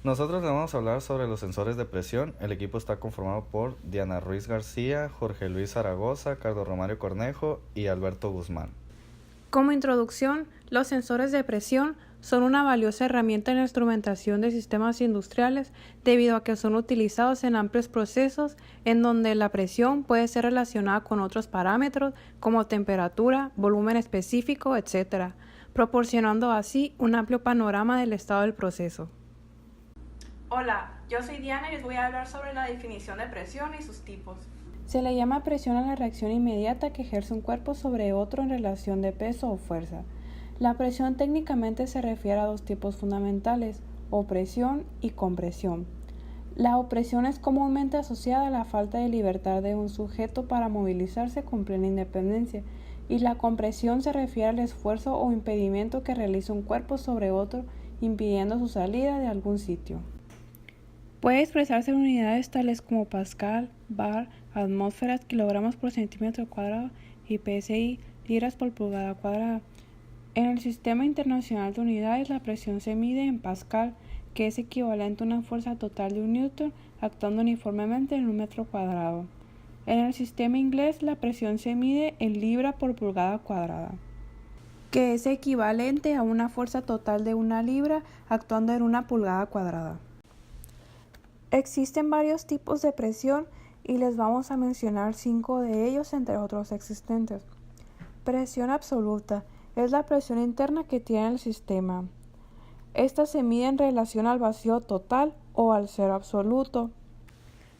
Nosotros le vamos a hablar sobre los sensores de presión. El equipo está conformado por Diana Ruiz García, Jorge Luis Zaragoza, Carlos Romario Cornejo y Alberto Guzmán. Como introducción, los sensores de presión son una valiosa herramienta en la instrumentación de sistemas industriales debido a que son utilizados en amplios procesos en donde la presión puede ser relacionada con otros parámetros como temperatura, volumen específico, etc., proporcionando así un amplio panorama del estado del proceso. Hola, yo soy Diana y les voy a hablar sobre la definición de presión y sus tipos. Se le llama presión a la reacción inmediata que ejerce un cuerpo sobre otro en relación de peso o fuerza. La presión técnicamente se refiere a dos tipos fundamentales, opresión y compresión. La opresión es comúnmente asociada a la falta de libertad de un sujeto para movilizarse con plena independencia, y la compresión se refiere al esfuerzo o impedimento que realiza un cuerpo sobre otro, impidiendo su salida de algún sitio. Puede expresarse en unidades tales como pascal, bar, atmósferas, kilogramos por centímetro cuadrado y psi, libras por pulgada cuadrada. En el Sistema Internacional de Unidades, la presión se mide en pascal, que es equivalente a una fuerza total de 1 newton actuando uniformemente en 1 metro cuadrado. En el sistema inglés, la presión se mide en libra por pulgada cuadrada, que es equivalente a una fuerza total de 1 libra actuando en 1 pulgada cuadrada. Existen varios tipos de presión y les vamos a mencionar 5 de ellos entre otros existentes. Presión absoluta es la presión interna que tiene el sistema. Esta se mide en relación al vacío total o al cero absoluto.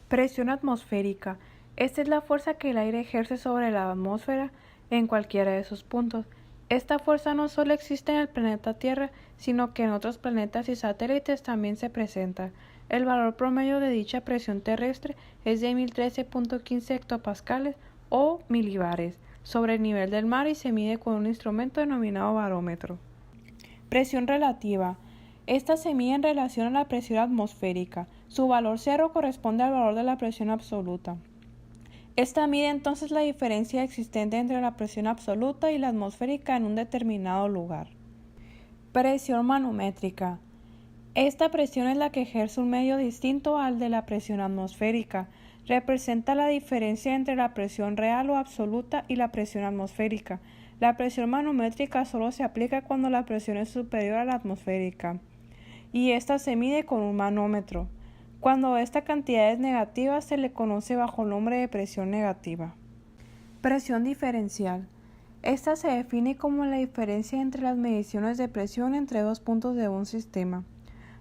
Presión atmosférica. Esta es la fuerza que el aire ejerce sobre la atmósfera en cualquiera de sus puntos. Esta fuerza no solo existe en el planeta Tierra, sino que en otros planetas y satélites también se presenta. El valor promedio de dicha presión terrestre es de 1013.15 hectopascales o milibares sobre el nivel del mar y se mide con un instrumento denominado barómetro. Presión relativa. Esta se mide en relación a la presión atmosférica. Su valor cero corresponde al valor de la presión absoluta. Esta mide entonces la diferencia existente entre la presión absoluta y la atmosférica en un determinado lugar. Presión manométrica. Esta presión es la que ejerce un medio distinto al de la presión atmosférica. Representa la diferencia entre la presión real o absoluta y la presión atmosférica. La presión manométrica solo se aplica cuando la presión es superior a la atmosférica, y esta se mide con un manómetro. Cuando esta cantidad es negativa, se le conoce bajo el nombre de presión negativa. Presión diferencial. Esta se define como la diferencia entre las mediciones de presión entre dos puntos de un sistema.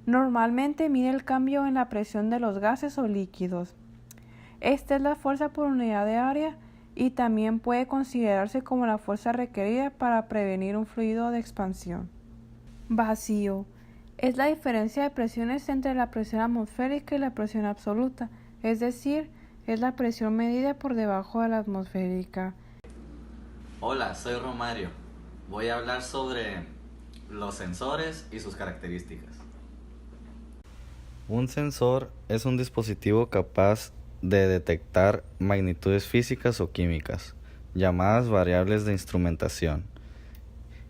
Normalmente mide el cambio en la presión de los gases o líquidos. Esta es la fuerza por unidad de área y también puede considerarse como la fuerza requerida para prevenir un fluido de expansión. Vacío. Es la diferencia de presiones entre la presión atmosférica y la presión absoluta, es decir, es la presión medida por debajo de la atmosférica. Hola, soy Romario. Voy a hablar sobre los sensores y sus características. Un sensor es un dispositivo capaz de detectar magnitudes físicas o químicas, llamadas variables de instrumentación,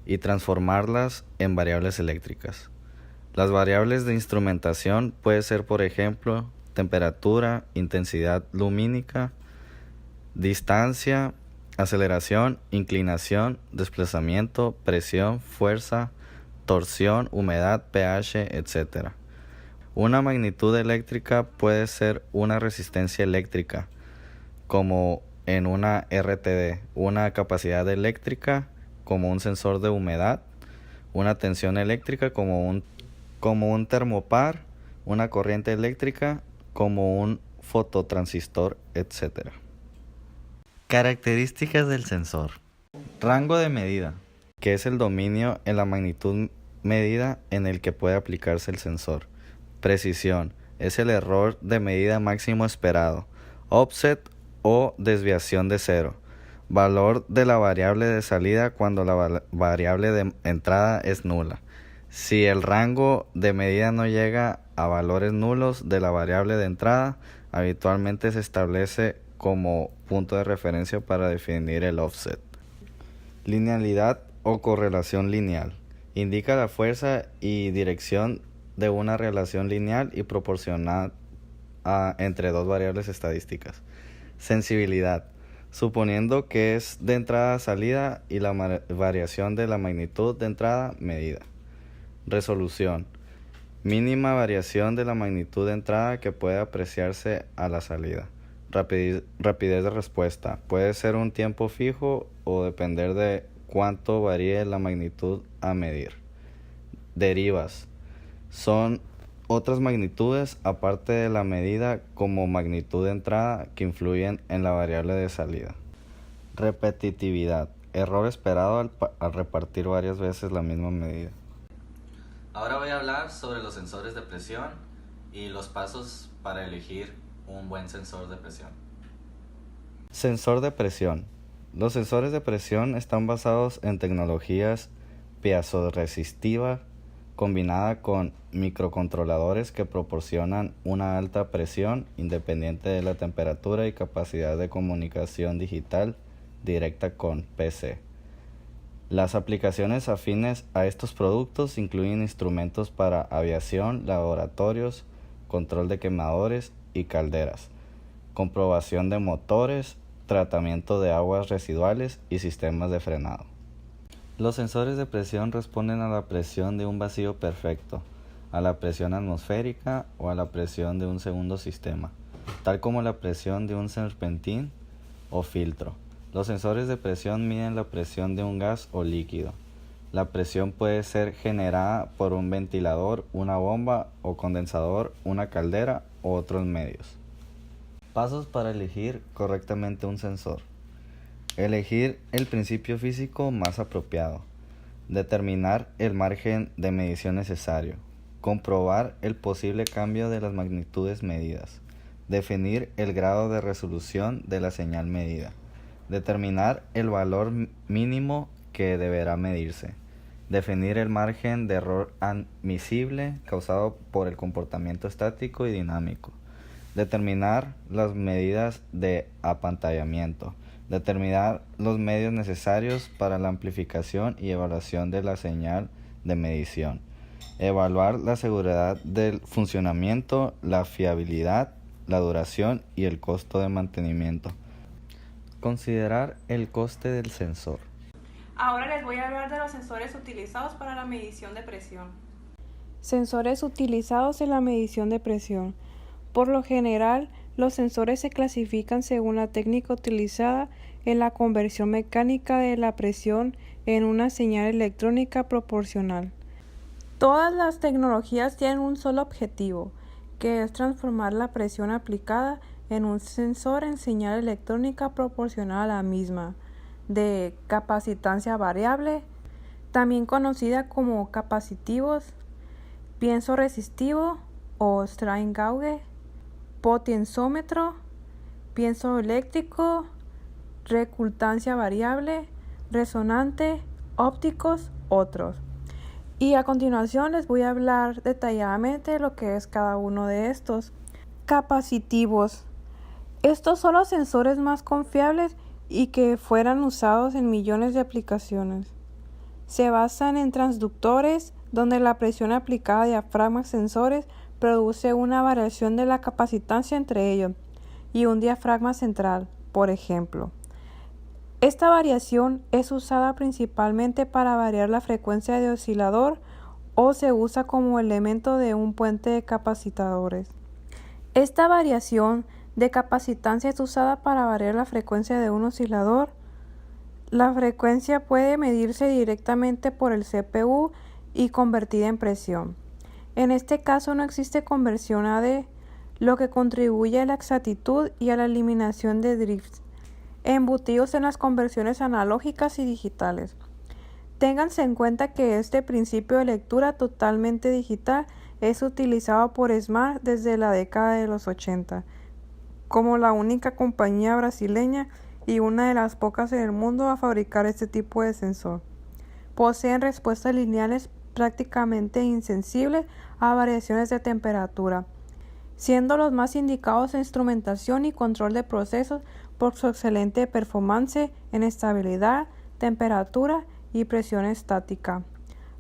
y transformarlas en variables eléctricas. Las variables de instrumentación pueden ser, por ejemplo, temperatura, intensidad lumínica, distancia, aceleración, inclinación, desplazamiento, presión, fuerza, torsión, humedad, pH, etc. Una magnitud eléctrica puede ser una resistencia eléctrica, como en una RTD, una capacidad eléctrica, como un sensor de humedad, una tensión eléctrica, como un termopar, una corriente eléctrica, como un fototransistor, etc. Características del sensor. Rango de medida, que es el dominio en la magnitud medida en el que puede aplicarse el sensor. Precisión, es el error de medida máximo esperado. Offset o desviación de cero. Valor de la variable de salida cuando la variable de entrada es nula. Si el rango de medida no llega a valores nulos de la variable de entrada, habitualmente se establece como punto de referencia para definir el offset. Linealidad o correlación lineal. Indica la fuerza y dirección de una relación lineal y proporcional entre dos variables estadísticas. Sensibilidad, suponiendo que es de entrada a salida y la variación de la magnitud de entrada medida. Resolución, mínima variación de la magnitud de entrada que puede apreciarse a la salida. Rapidez de respuesta, puede ser un tiempo fijo o depender de cuánto varíe la magnitud a medir. Derivas, son otras magnitudes aparte de la medida como magnitud de entrada que influyen en la variable de salida. Repetitividad, error esperado al repartir varias veces la misma medida. Ahora voy a hablar sobre los sensores de presión y los pasos para elegir un buen sensor de presión. Sensor de presión. Los sensores de presión están basados en tecnologías piezoresistiva combinada con microcontroladores que proporcionan una alta presión independiente de la temperatura y capacidad de comunicación digital directa con PC. Las aplicaciones afines a estos productos incluyen instrumentos para aviación, laboratorios, control de quemadores y calderas, comprobación de motores, tratamiento de aguas residuales y sistemas de frenado. Los sensores de presión responden a la presión de un vacío perfecto, a la presión atmosférica o a la presión de un segundo sistema, tal como la presión de un serpentín o filtro. Los sensores de presión miden la presión de un gas o líquido. La presión puede ser generada por un ventilador, una bomba o condensador, una caldera u otros medios. Pasos para elegir correctamente un sensor. Elegir el principio físico más apropiado. Determinar el margen de medición necesario. Comprobar el posible cambio de las magnitudes medidas. Definir el grado de resolución de la señal medida. Determinar el valor mínimo que deberá medirse. Definir el margen de error admisible causado por el comportamiento estático y dinámico. Determinar las medidas de apantallamiento. Determinar los medios necesarios para la amplificación y evaluación de la señal de medición. Evaluar la seguridad del funcionamiento, la fiabilidad, la duración y el costo de mantenimiento. Considerar el coste del sensor. Ahora les voy a hablar de los sensores utilizados para la medición de presión. Sensores utilizados en la medición de presión. Por lo general, los sensores se clasifican según la técnica utilizada en la conversión mecánica de la presión en una señal electrónica proporcional. Todas las tecnologías tienen un solo objetivo, que es transformar la presión aplicada en un sensor en señal electrónica proporcional a la misma, de capacitancia variable, también conocida como capacitivos, piezo-resistivo o strain gauge, potenciómetro, piezoeléctrico, recultancia variable, resonante, ópticos, otros. Y a continuación les voy a hablar detalladamente de lo que es cada uno de estos. Capacitivos. Estos son los sensores más confiables y que fueran usados en millones de aplicaciones. Se basan en transductores, donde la presión aplicada a diafragmas sensores produce una variación de la capacitancia entre ellos y un diafragma central, por ejemplo. Esta variación es usada principalmente para variar la frecuencia de oscilador o se usa como elemento de un puente de capacitadores. Esta variación de capacitancia es usada para variar la frecuencia de un oscilador. La frecuencia puede medirse directamente por el CPU y convertida en presión. En este caso no existe conversión AD, lo que contribuye a la exactitud y a la eliminación de drifts embutidos en las conversiones analógicas y digitales. Ténganse en cuenta que este principio de lectura totalmente digital es utilizado por Smart desde la década de los 80, como la única compañía brasileña y una de las pocas en el mundo a fabricar este tipo de sensor. Poseen respuestas lineales prácticamente insensibles a variaciones de temperatura, siendo los más indicados en instrumentación y control de procesos por su excelente performance en estabilidad, temperatura y presión estática.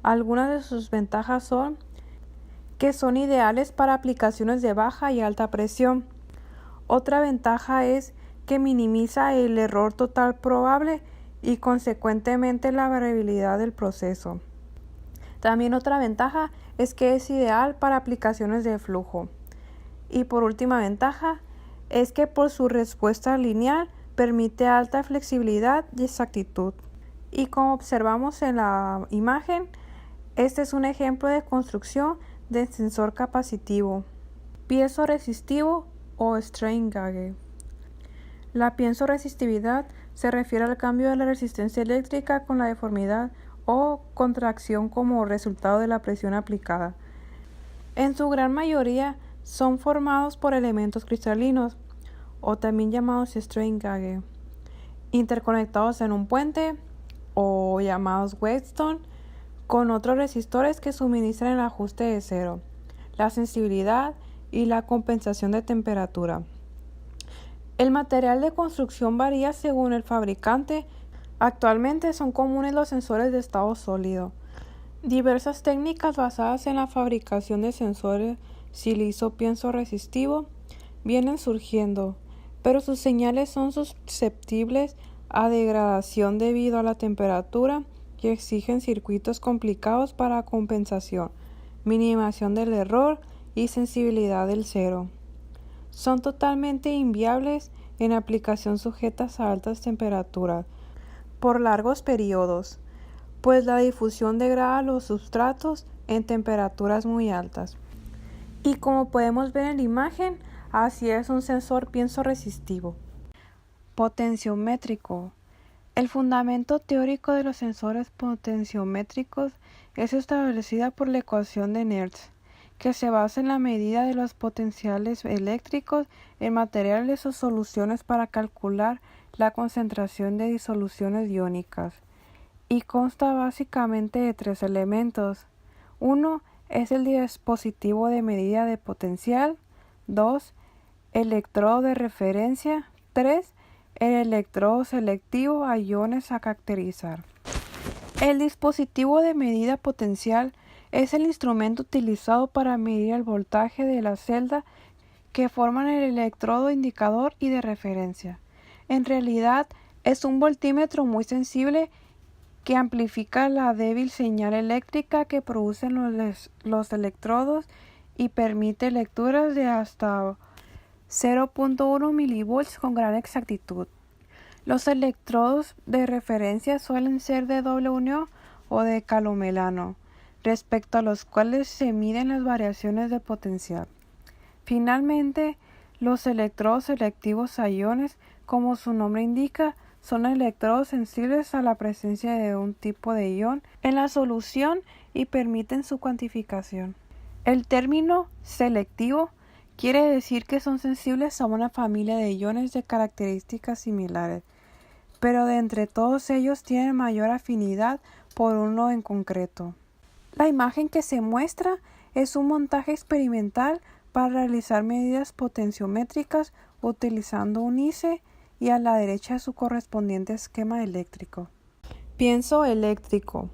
Algunas de sus ventajas son que son ideales para aplicaciones de baja y alta presión. Otra ventaja es que minimiza el error total probable y consecuentemente la variabilidad del proceso. También otra ventaja es que es ideal para aplicaciones de flujo. Y por última ventaja es que por su respuesta lineal permite alta flexibilidad y exactitud. Y como observamos en la imagen, este es un ejemplo de construcción de sensor capacitivo, piezo-resistivo o strain gauge. La piezo-resistividad se refiere al cambio de la resistencia eléctrica con la deformidad o contracción como resultado de la presión aplicada. En su gran mayoría son formados por elementos cristalinos, o también llamados strain gauge, interconectados en un puente, o llamados whetstone, con otros resistores que suministran el ajuste de cero, la sensibilidad y la compensación de temperatura. El material de construcción varía según el fabricante. Actualmente son comunes los sensores de estado sólido. Diversas técnicas basadas en la fabricación de sensores silicio piezo-resistivo vienen surgiendo, pero sus señales son susceptibles a degradación debido a la temperatura y exigen circuitos complicados para compensación, minimización del error y sensibilidad del cero. Son totalmente inviables en aplicación sujetas a altas temperaturas por largos periodos, pues la difusión degrada los sustratos en temperaturas muy altas. Y como podemos ver en la imagen, así es un sensor piezo-resistivo. Potenciométrico. El fundamento teórico de los sensores potenciométricos es establecida por la ecuación de Nernst, que se basa en la medida de los potenciales eléctricos en materiales o soluciones para calcular la concentración de disoluciones iónicas, y consta básicamente de 3 elementos. 1 es el dispositivo de medida de potencial, 2 electrodo de referencia, 3 el electrodo selectivo a iones a caracterizar. El dispositivo de medida potencial es el instrumento utilizado para medir el voltaje de la celda que forman el electrodo indicador y de referencia. En realidad es un voltímetro muy sensible que amplifica la débil señal eléctrica que producen los electrodos y permite lecturas de hasta 0.1 milivolts con gran exactitud. Los electrodos de referencia suelen ser de doble unión o de calomelano, respecto a los cuales se miden las variaciones de potencial. Finalmente, los electrodos selectivos a iones, como su nombre indica, son electrodos sensibles a la presencia de un tipo de ion en la solución y permiten su cuantificación. El término selectivo quiere decir que son sensibles a una familia de iones de características similares, pero de entre todos ellos tienen mayor afinidad por uno en concreto. La imagen que se muestra es un montaje experimental para realizar medidas potenciométricas utilizando un IC y a la derecha su correspondiente esquema eléctrico. Piezoeléctrico.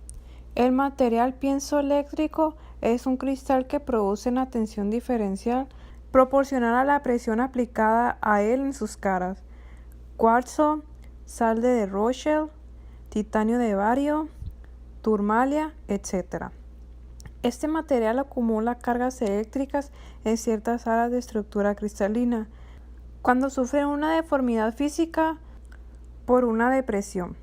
El material piezoeléctrico es un cristal que produce una tensión diferencial proporcional a la presión aplicada a él en sus caras. Cuarzo, sal de Rochelle, titanio de bario, turmalia, etc. Este material acumula cargas eléctricas en ciertas áreas de estructura cristalina cuando sufre una deformidad física por una depresión.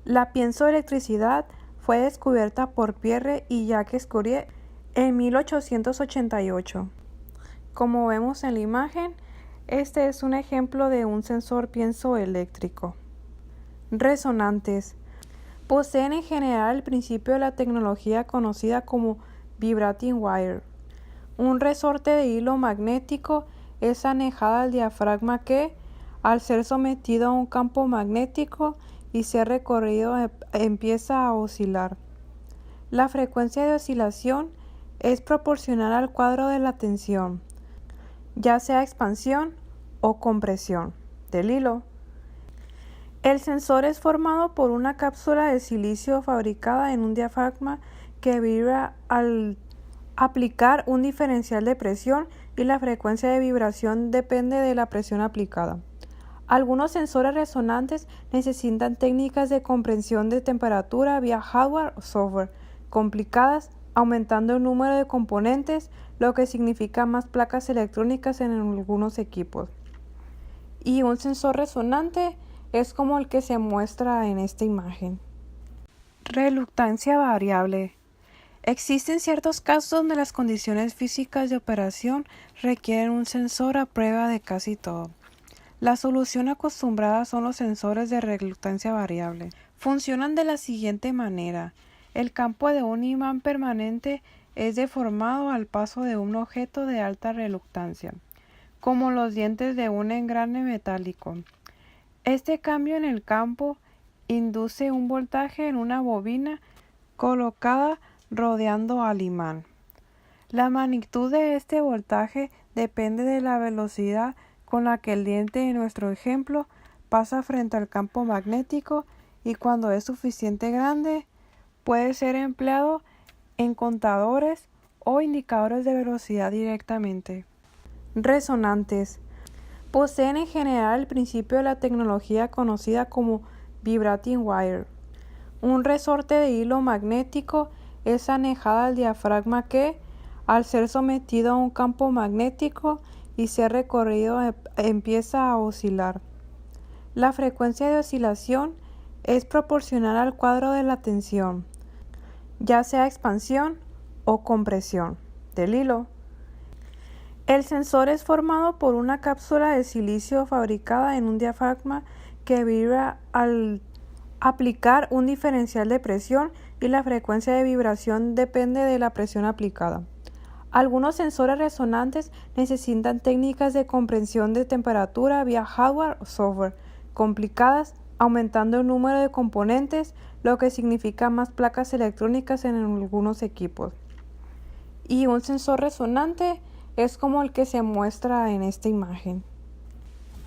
La piezoelectricidad fue descubierta por Pierre y Jacques Curie en 1888. Como vemos en la imagen, este es un ejemplo de un sensor piezoeléctrico. Resonantes. Poseen en general el principio de la tecnología conocida como vibrating wire. Un resorte de hilo magnético es anejado al diafragma que, al ser sometido a un campo magnético y ser recorrido, empieza a oscilar. La frecuencia de oscilación es proporcional al cuadro de la tensión, ya sea expansión o compresión, del hilo. El sensor es formado por una cápsula de silicio fabricada en un diafragma que vibra al Aplicar un diferencial de presión y la frecuencia de vibración depende de la presión aplicada. Algunos sensores resonantes necesitan técnicas de comprensión de temperatura vía hardware o software complicadas, aumentando el número de componentes, lo que significa más placas electrónicas en algunos equipos. Y un sensor resonante es como el que se muestra en esta imagen. Reluctancia variable. Existen ciertos casos donde las condiciones físicas de operación requieren un sensor a prueba de casi todo. La solución acostumbrada son los sensores de reluctancia variable. Funcionan de la siguiente manera. El campo de un imán permanente es deformado al paso de un objeto de alta reluctancia, como los dientes de un engrane metálico. Este cambio en el campo induce un voltaje en una bobina colocada rodeando al imán. La magnitud de este voltaje depende de la velocidad con la que el diente de nuestro ejemplo pasa frente al campo magnético, y cuando es suficiente grande puede ser empleado en contadores o indicadores de velocidad directamente. Resonantes. Poseen en general el principio de la tecnología conocida como vibrating wire. Un resorte de hilo magnético es anejada al diafragma que, al ser sometido a un campo magnético y ser recorrido, empieza a oscilar. La frecuencia de oscilación es proporcional al cuadro de la tensión, ya sea expansión o compresión, del hilo. El sensor es formado por una cápsula de silicio fabricada en un diafragma que vibra al aplicar un diferencial de presión, y la frecuencia de vibración depende de la presión aplicada. Algunos sensores resonantes necesitan técnicas de comprensión de temperatura vía hardware o software complicadas, aumentando el número de componentes, lo que significa más placas electrónicas en algunos equipos. Y un sensor resonante es como el que se muestra en esta imagen.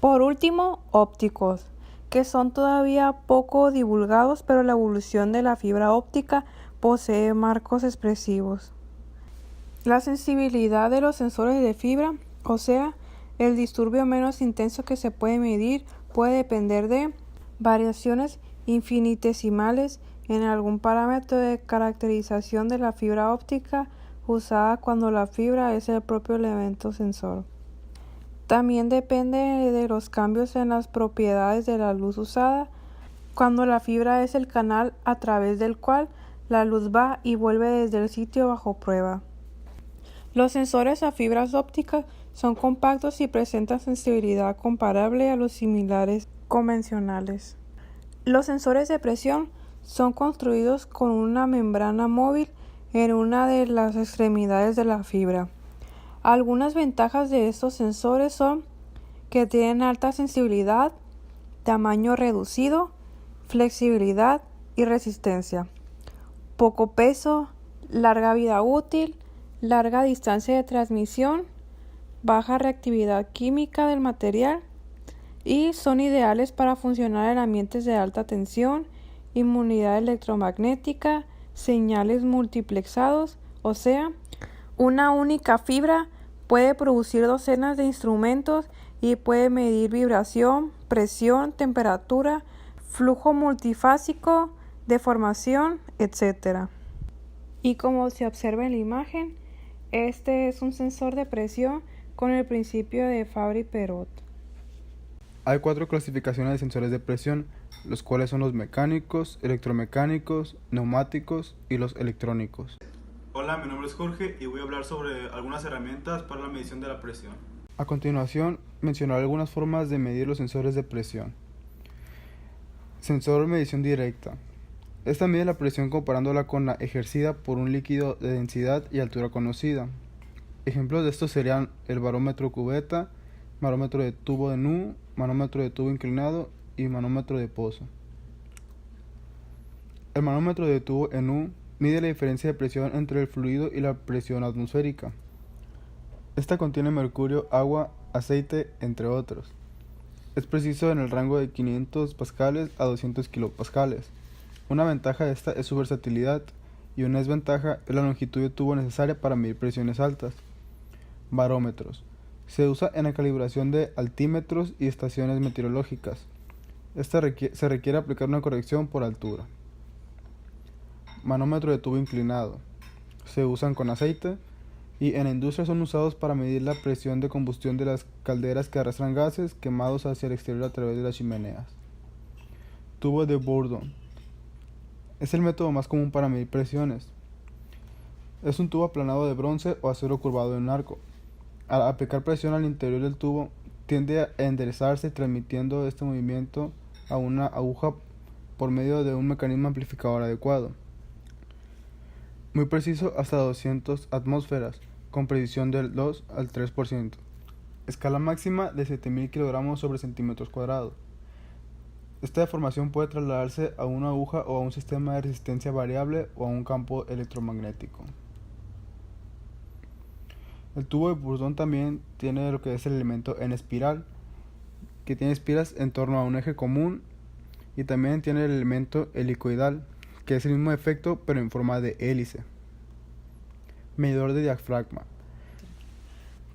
Por último, ópticos, que son todavía poco divulgados, pero la evolución de la fibra óptica posee marcos expresivos. La sensibilidad de los sensores de fibra, o sea, el disturbio menos intenso que se puede medir, puede depender de variaciones infinitesimales en algún parámetro de caracterización de la fibra óptica usada cuando la fibra es el propio elemento sensor. También depende de los cambios en las propiedades de la luz usada, cuando la fibra es el canal a través del cual la luz va y vuelve desde el sitio bajo prueba. Los sensores a fibras ópticas son compactos y presentan sensibilidad comparable a los similares convencionales. Los sensores de presión son construidos con una membrana móvil en una de las extremidades de la fibra. Algunas ventajas de estos sensores son que tienen alta sensibilidad, tamaño reducido, flexibilidad y resistencia, poco peso, larga vida útil, larga distancia de transmisión, baja reactividad química del material, y son ideales para funcionar en ambientes de alta tensión, inmunidad electromagnética, señales multiplexados, o sea, una única fibra puede producir docenas de instrumentos y puede medir vibración, presión, temperatura, flujo multifásico, deformación, etc. Y como se observa en la imagen, este es un sensor de presión con el principio de Fabry-Perot. Hay 4 clasificaciones de sensores de presión, los cuales son los mecánicos, electromecánicos, neumáticos y los electrónicos. Hola, mi nombre es Jorge y voy a hablar sobre algunas herramientas para la medición de la presión. A continuación, mencionaré algunas formas de medir los sensores de presión. Sensor de medición directa. Esta mide la presión comparándola con la ejercida por un líquido de densidad y altura conocida. Ejemplos de estos serían el barómetro cubeta, barómetro de tubo de Nu, manómetro de tubo inclinado y manómetro de pozo. El manómetro de tubo en Nu mide la diferencia de presión entre el fluido y la presión atmosférica. Esta contiene mercurio, agua, aceite, entre otros. Es preciso en el rango de 500 pascales a 200 kilopascales. Una ventaja de esta es su versatilidad, y una desventaja es la longitud de tubo necesaria para medir presiones altas. Barómetros. Se usa en la calibración de altímetros y estaciones meteorológicas. Se requiere aplicar una corrección por altura. Manómetro de tubo inclinado. Se usan con aceite y en la industria son usados para medir la presión de combustión de las calderas que arrastran gases quemados hacia el exterior a través de las chimeneas. Tubo de Bourdon. Es el método más común para medir presiones. Es un tubo aplanado de bronce o acero curvado en un arco. Al aplicar presión al interior del tubo, tiende a enderezarse transmitiendo este movimiento a una aguja por medio de un mecanismo amplificador adecuado. Muy preciso hasta 200 atmósferas, con precisión del 2 al 3%. Escala máxima de 7000 kg sobre centímetros cuadrados. Esta deformación puede trasladarse a una aguja o a un sistema de resistencia variable o a un campo electromagnético. El tubo de Bourdon también tiene lo que es el elemento en espiral, que tiene espiras en torno a un eje común, y también tiene el elemento helicoidal, que es el mismo efecto pero en forma de hélice. Medidor de diafragma.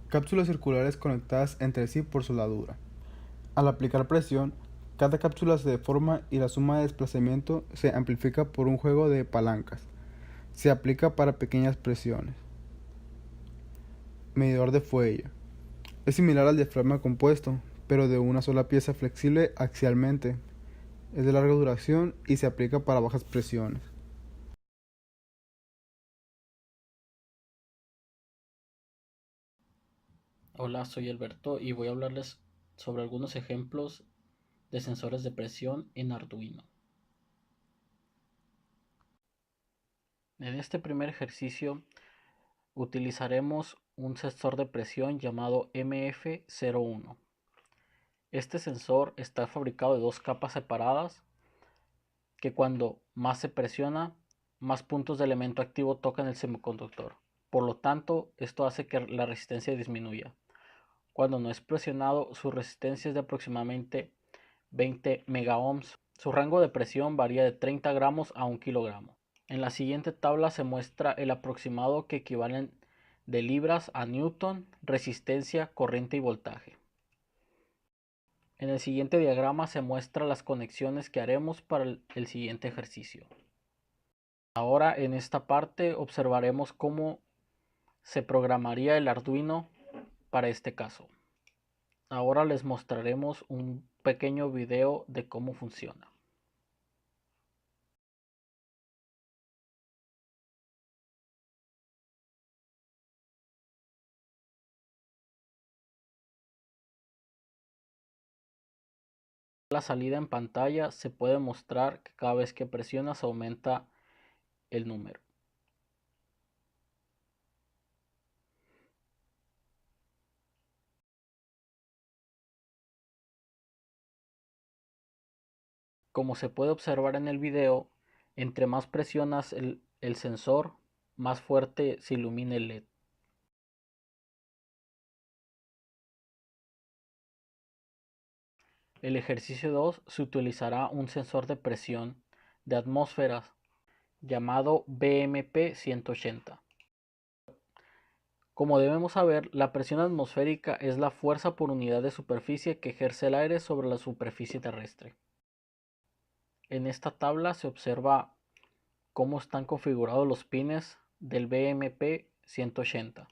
Cápsulas circulares conectadas entre sí por soldadura. Al aplicar presión, cada cápsula se deforma y la suma de desplazamiento se amplifica por un juego de palancas. Se aplica para pequeñas presiones. Medidor de fuelle. Es similar al diafragma compuesto, pero de una sola pieza flexible axialmente. Es de larga duración y se aplica para bajas presiones. Hola, soy Alberto y voy a hablarles sobre algunos ejemplos de sensores de presión en Arduino. En este primer ejercicio utilizaremos un sensor de presión llamado MF01. Este sensor está fabricado de dos capas separadas que cuando más se presiona, más puntos de elemento activo tocan el semiconductor. Por lo tanto, esto hace que la resistencia disminuya. Cuando no es presionado, su resistencia es de aproximadamente 20 megaohms. Su rango de presión varía de 30 gramos a 1 kilogramo. En la siguiente tabla se muestra el aproximado que equivalen de libras a newton, resistencia, corriente y voltaje. En el siguiente diagrama se muestran las conexiones que haremos para el siguiente ejercicio. Ahora en esta parte observaremos cómo se programaría el Arduino para este caso. Ahora les mostraremos un pequeño video de cómo funciona. La salida en pantalla se puede mostrar que cada vez que presionas aumenta el número. Como se puede observar en el video, entre más presionas el sensor, más fuerte se ilumina el LED. El ejercicio 2 se utilizará un sensor de presión de atmósferas llamado BMP 180. Como debemos saber, la presión atmosférica es la fuerza por unidad de superficie que ejerce el aire sobre la superficie terrestre. En esta tabla se observa cómo están configurados los pines del BMP 180.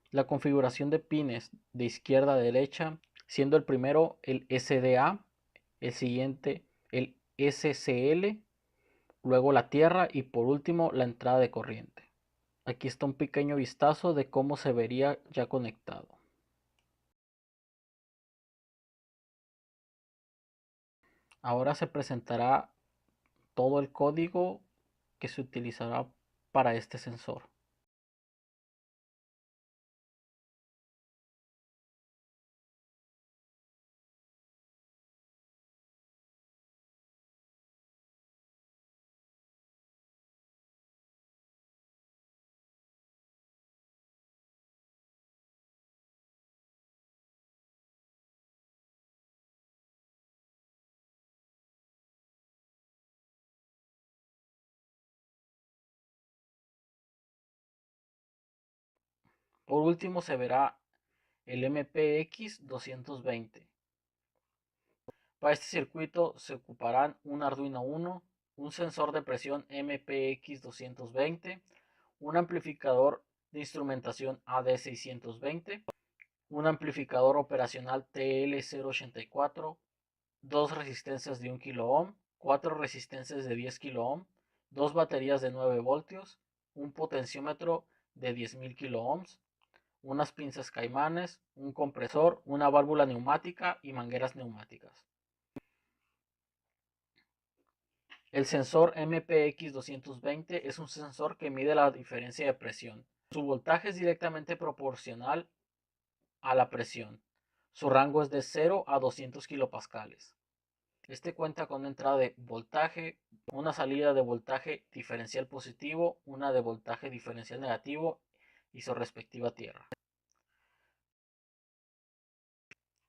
La configuración de pines de izquierda a derecha, siendo el primero el SDA, el siguiente el SCL, luego la tierra y por último la entrada de corriente. Aquí está un pequeño vistazo de cómo se vería ya conectado. Ahora se presentará todo el código que se utilizará para este sensor. Por último se verá el MPX 220. Para este circuito se ocuparán un Arduino Uno, un sensor de presión MPX 220, un amplificador de instrumentación AD620, un amplificador operacional TL084, dos resistencias de 1 kΩ, 4 resistencias de 10 kΩ, dos baterías de 9 voltios, un potenciómetro de 10.000 kΩ, unas pinzas caimanes, un compresor, una válvula neumática y mangueras neumáticas. El sensor MPX 220 es un sensor que mide la diferencia de presión. Su voltaje es directamente proporcional a la presión. Su rango es de 0 a 200 kilopascales. Este cuenta con una entrada de voltaje, una salida de voltaje diferencial positivo, una de voltaje diferencial negativo y su respectiva tierra.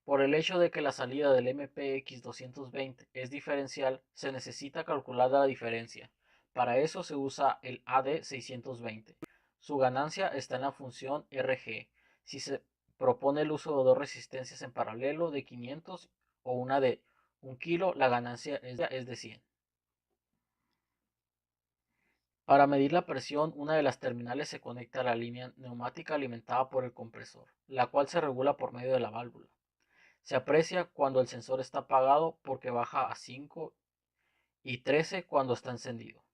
Por el hecho de que la salida del MPX 220 es diferencial, se necesita calcular la diferencia. Para eso se usa el AD620. Su ganancia está en la función RG. Si se propone el uso de dos resistencias en paralelo de 500 o una de 1 kilo, la ganancia es de 100. Para medir la presión, una de las terminales se conecta a la línea neumática alimentada por el compresor, la cual se regula por medio de la válvula. Se aprecia cuando el sensor está apagado porque baja a 5 y 13 cuando está encendido.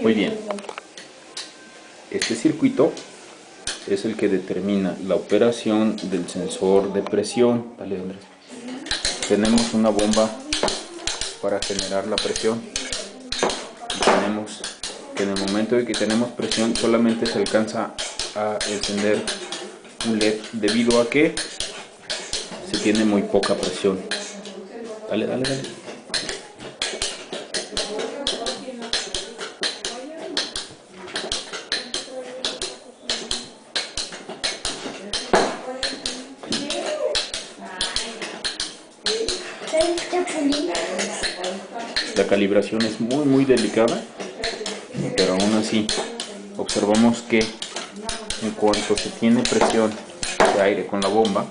Muy bien. Este circuito es el que determina la operación del sensor de presión. Dale, Andrés. Tenemos una bomba para generar la presión. Y tenemos que en el momento de que tenemos presión solamente se alcanza a encender un LED debido a que se tiene muy poca presión. Dale, dale, dale. La calibración es muy delicada, pero aún así observamos que en cuanto se tiene presión de aire con la bomba,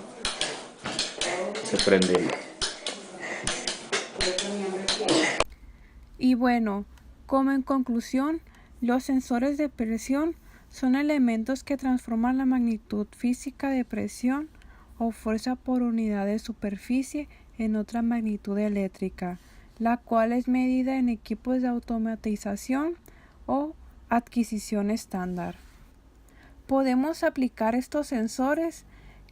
se prende el... Y bueno, como en conclusión, los sensores de presión son elementos que transforman la magnitud física de presión o fuerza por unidad de superficie en otra magnitud eléctrica, la cual es medida en equipos de automatización o adquisición estándar. Podemos aplicar estos sensores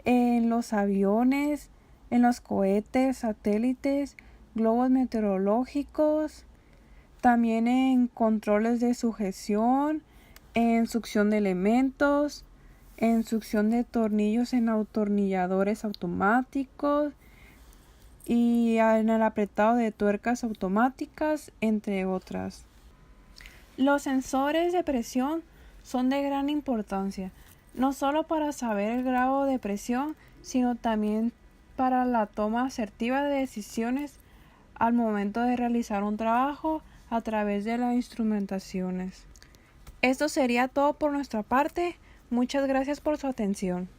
en los aviones, en los cohetes, satélites, globos meteorológicos, también en controles de sujeción, en succión de elementos, en succión de tornillos en atornilladores automáticos y en el apretado de tuercas automáticas, entre otras. Los sensores de presión son de gran importancia, no solo para saber el grado de presión, sino también para la toma asertiva de decisiones al momento de realizar un trabajo a través de las instrumentaciones. Esto sería todo por nuestra parte. Muchas gracias por su atención.